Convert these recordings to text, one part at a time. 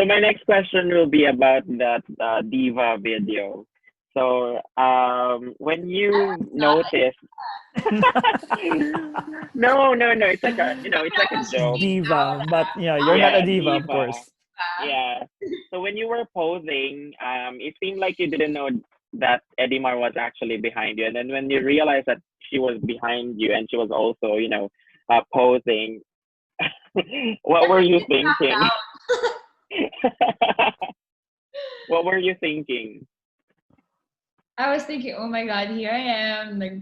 So my next question will be about that diva video. So when you notice, no, it's like a it's like a joke. Diva, but yeah, you're not a Yeah, diva, of diva. course. Yeah. So when you were posing, it seemed like you didn't know that Edymar was actually behind you, and then when you realized that she was behind you and she was also, posing, what were you thinking? What were you thinking? I was thinking, oh my God, here I am, like,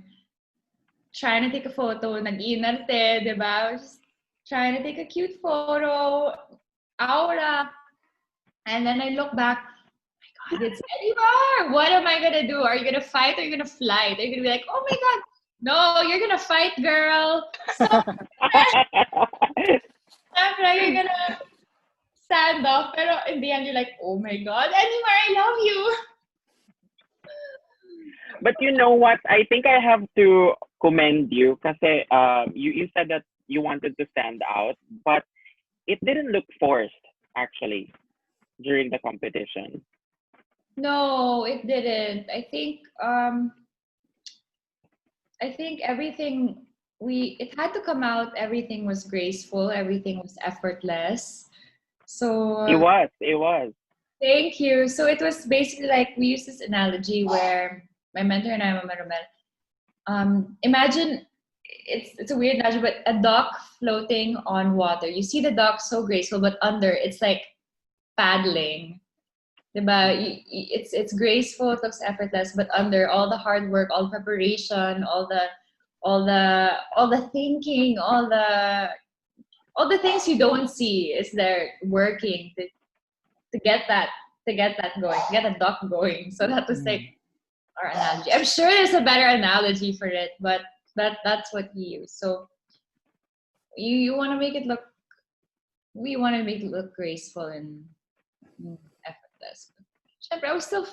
trying to take a photo, nag-inarte, di ba? I was just trying to take a cute photo, aura. And then I look back, oh my God, it's Edymar! What am I gonna do? Are you gonna fight or are you gonna flight? Are you gonna be like, oh my God, no, you're gonna fight, girl. So, you're gonna stand up. Pero in the end, you're like, oh my God, Edymar, I love you. But you know what? I think I have to commend you because you said that you wanted to stand out, but it didn't look forced actually during the competition. No, it didn't. I think everything it had to come out, everything was graceful, everything was effortless. It So was. It was. thank you. So it was basically like we use this analogy where my mentor and I, Mama Romel, imagine it's a weird analogy, but a duck floating on water. You see the duck so graceful, but under it's like paddling. Diba? It's graceful, it looks effortless, but under all the hard work, all the preparation, all the thinking, all the things you don't see is there working to get that going, to get a duck going. So that was like our analogy. I'm sure there's a better analogy for it, but that's what he used. So you want to make it look, we want to make it look graceful and effortless. But I was still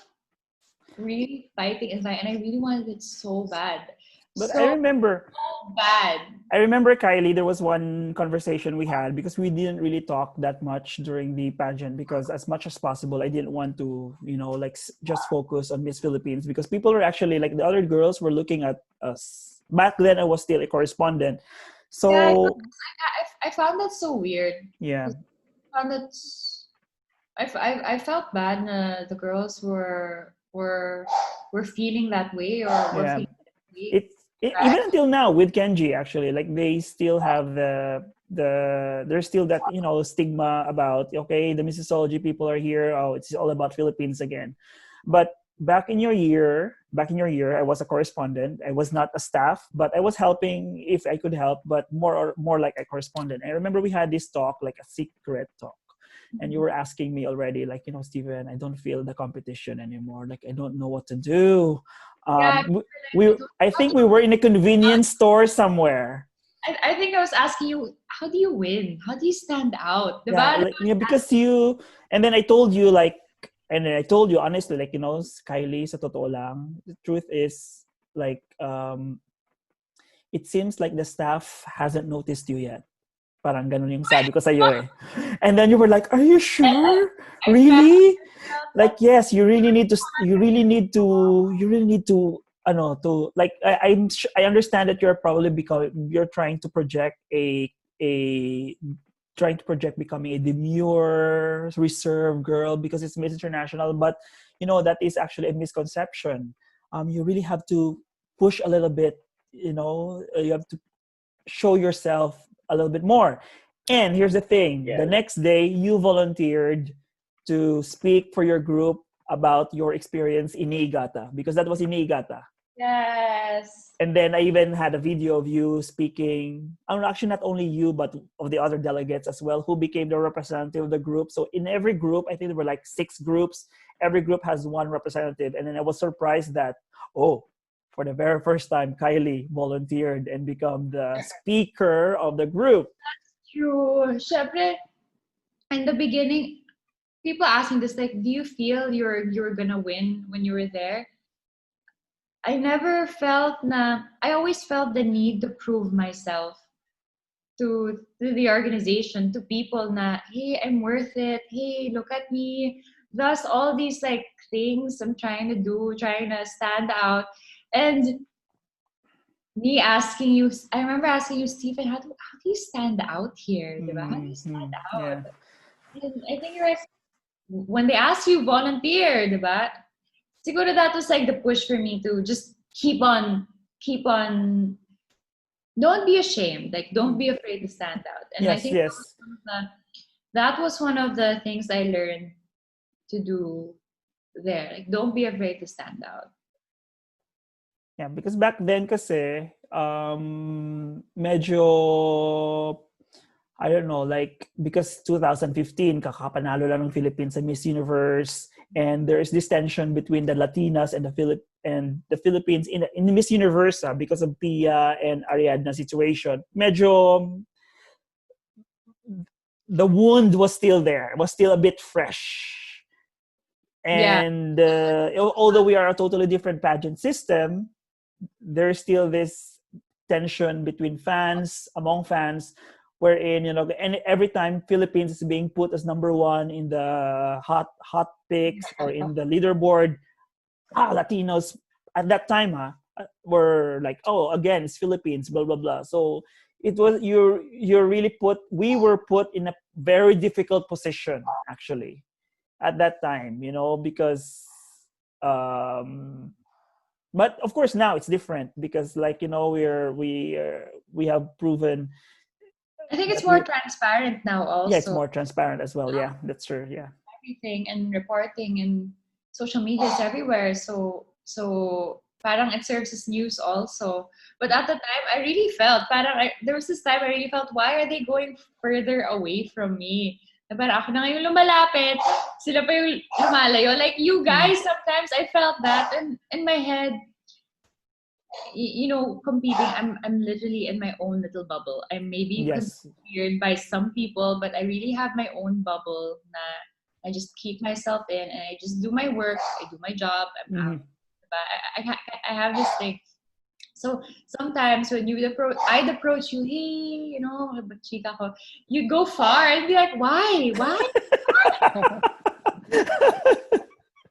really fighting inside, and I really wanted it so bad. But So I remember bad. Kylie, there was one conversation we had because we didn't really talk that much during the pageant because as much as possible, I didn't want to, just focus on Miss Philippines because people were actually like the other girls were looking at us. Back then, I was still a correspondent. So, Yeah, I found that so weird. yeah. I found that I felt bad na the girls were feeling that way or were Yeah. feeling that way. Even until now with Kenji, actually, like they still have there's still that stigma about okay, the Missosology people are here. Oh, it's all about Philippines again. But back in your year, I was a correspondent. I was not a staff, but I was helping if I could help, but more like a correspondent. I remember we had this talk, like a secret talk. And you were asking me already, like, Steven, I don't feel the competition anymore. Like, I don't know what to do. Yeah, I think we were in a convenience store somewhere. I think I was asking you, how do you win? How do you stand out? Diba? Yeah, because and then I told you, like, and then I told you honestly, like, Kylie, sa totoo lang, the truth is, like, it seems like the staff hasn't noticed you yet. Parang ganun yung sabi ko sa'yo eh. And then you were like, are you sure? Really? Like, yes, you really need to, like, I understand that you're probably you're trying to project becoming a demure, reserved girl because it's Miss International, but, that is actually a misconception. You really have to push a little bit, you have to show yourself a little bit more. And here's the thing. Yes. The next day, you volunteered to speak for your group about your experience in Niigata because that was in Niigata. Yes. And then I even had a video of you speaking, actually not only you, but of the other delegates as well, who became the representative of the group. So in every group, I think there were like 6 groups. Every group has one representative. And then I was surprised that, for the very first time, Kylie volunteered and become the speaker of the group. That's true. Syempre, in the beginning, people asking this, like, do you feel you're gonna win when you were there? I always felt the need to prove myself to the organization, to people na, hey, I'm worth it. Hey, look at me. Thus, all these like things I'm trying to do, trying to stand out. And me asking you, I remember asking you, Stephen, how do you stand out here? Diba? How do you stand out? Yeah. And I think you're like, when they ask you volunteer, diba? Siguro that was like the push for me to just keep on, don't be ashamed. Like, don't be afraid to stand out. And I Yes, think yes. that was one of the things I learned to do there. Like, don't be afraid to stand out. Yeah, because back then kasi, medyo, I don't know, like, because 2015, kakapanalo lang ng Philippines sa Miss Universe, and there is this tension between the Latinas and the Philippines in the Miss Universe because of Pia and Ariadna situation. Medyo, the wound was still there. It was still a bit fresh. And although we are a totally different pageant system, there's still this tension between fans, among fans, wherein, and every time Philippines is being put as number one in the hot picks or in the leaderboard, Latinos at that time were like, oh, again, it's Philippines, blah blah blah. So it was we were put in a very difficult position actually at that time, because but of course now it's different because we have proven. I think it's more transparent now also. Yeah, it's more transparent as well. Yeah, that's true. Yeah. Everything and reporting and social media is everywhere. So parang it serves as news also. But at the time, I really felt, there was this time I really felt, why are they going further away from me? Parang ako na ngayon lumalapit, sila pa yung lumalayo. Like, you guys, sometimes I felt that in my head, competing, I'm literally in my own little bubble. I may be considered by some people, but I really have my own bubble na I just keep myself in and I just do my work, I do my job, I'm out. I have this thing. So sometimes when I'd approach you, hey, chika ko, you go far and be like, why?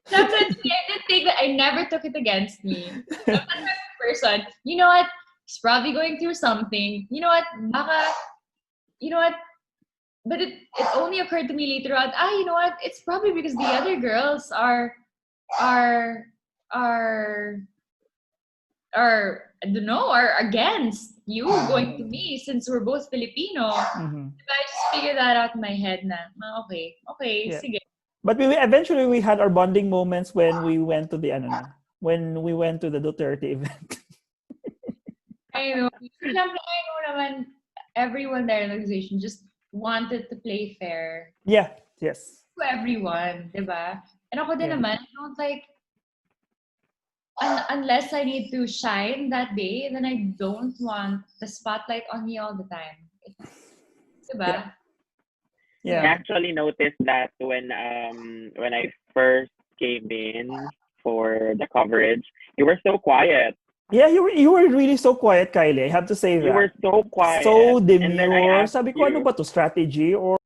Sometimes I did think that I never took it against me. I'm the type of person, you know what? He's probably going through something. You know what? But it only occurred to me later on, you know what? It's probably because the other girls are I don't know, are against you going to me since we're both Filipino. I just figured that out in my head na, okay, sige. But we had our bonding moments when we went to the Duterte event. I know. I know naman everyone there in the organization just wanted to play fair. Yeah, yes. To everyone, diba? And ako din naman, I don't like, unless I need to shine that day, then I don't want the spotlight on me all the time. Diba? Yeah. I actually noticed that when I first came in for the coverage, you were so quiet. Yeah, you were really so quiet, Kylie. I have to say that. You were so quiet. So demure. Sabi ko, ano ba to, strategy? Or